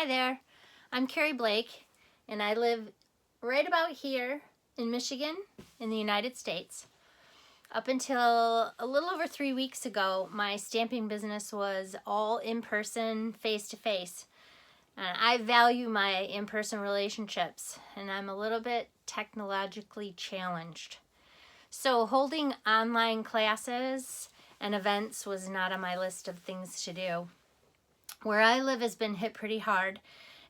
Hi there, I'm Keri Blake, and I live right about here in Michigan in the United States. Up until a little over 3 weeks ago, my stamping business was all in-person, face-to-face. And I value my in-person relationships, and I'm a little bit technologically challenged. So holding online classes and events was not on my list of things to do. Where I live has been hit pretty hard,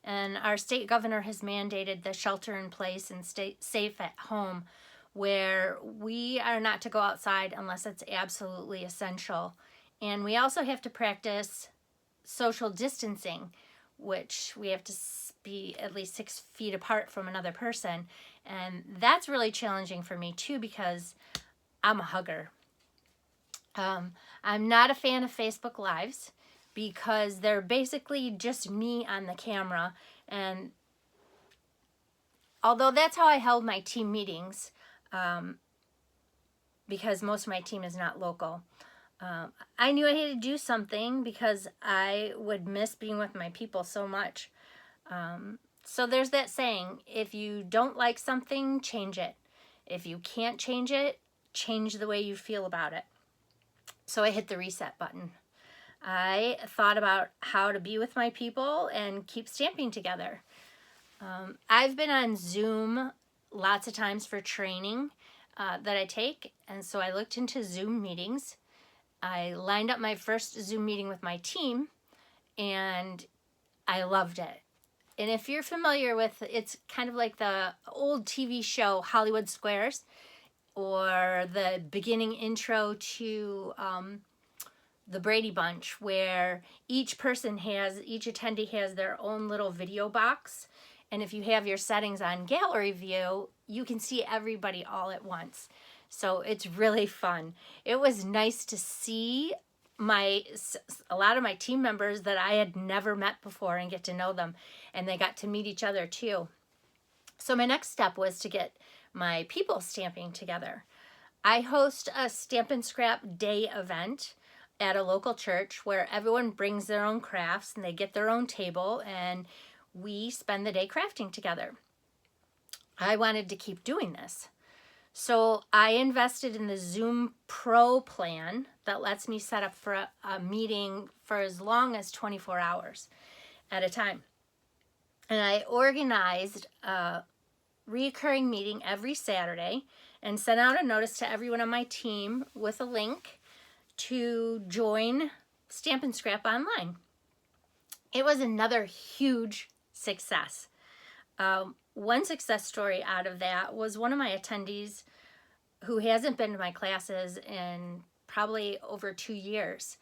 and our state governor has mandated the shelter in place and stay safe at home, where we are not to go outside unless it's absolutely essential. And we also have to practice social distancing, which we have to be at least 6 feet apart from another person. And that's really challenging for me too, because I'm a hugger. I'm not a fan of Facebook Lives, because they're basically just me on the camera. And although that's how I held my team meetings, because most of my team is not local, I knew I had to do something because I would miss being with my people so much. So there's that saying, if you don't like something, change it. If you can't change it, change the way you feel about it. So I hit the reset button. I thought about how to be with my people and keep stamping together. I've been on Zoom lots of times for training that I take, and so I looked into Zoom meetings. I lined up my first Zoom meeting with my team, and I loved it. And if you're familiar with, it's kind of like the old TV show Hollywood Squares, or the beginning intro to the Brady Bunch, where each attendee has their own little video box. And if you have your settings on gallery view, you can see everybody all at once. So it's really fun. It was nice to see a lot of my team members that I had never met before and get to know them. And they got to meet each other too. So my next step was to get my people stamping together. I host a Stamp and Scrap Day event at a local church where everyone brings their own crafts and they get their own table, and we spend the day crafting together. I wanted to keep doing this. So I invested in the Zoom Pro plan that lets me set up for a meeting for as long as 24 hours at a time. And I organized a recurring meeting every Saturday and sent out a notice to everyone on my team with a link to join Stamp and Scrap online. It was another huge success. One success story out of that was one of my attendees who hasn't been to my classes in probably over 2 years,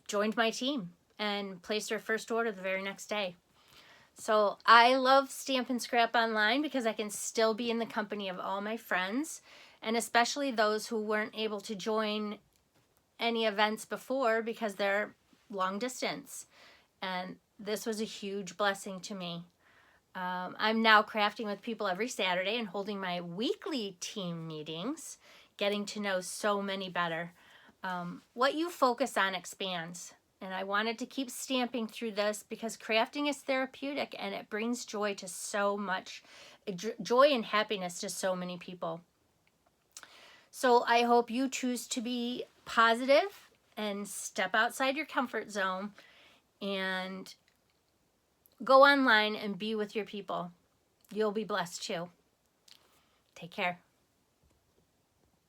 joined my team and placed her first order the very next day. So I love Stamp and Scrap online because I can still be in the company of all my friends, and especially those who weren't able to join any events before because they're long distance. And this was a huge blessing to me. I'm now crafting with people every Saturday and holding my weekly team meetings, getting to know so many better. What you focus on expands. And I wanted to keep stamping through this because crafting is therapeutic and it brings joy to so much, joy and happiness to so many people. So I hope you choose to be positive and step outside your comfort zone and go online and be with your people. You'll be blessed too. Take care.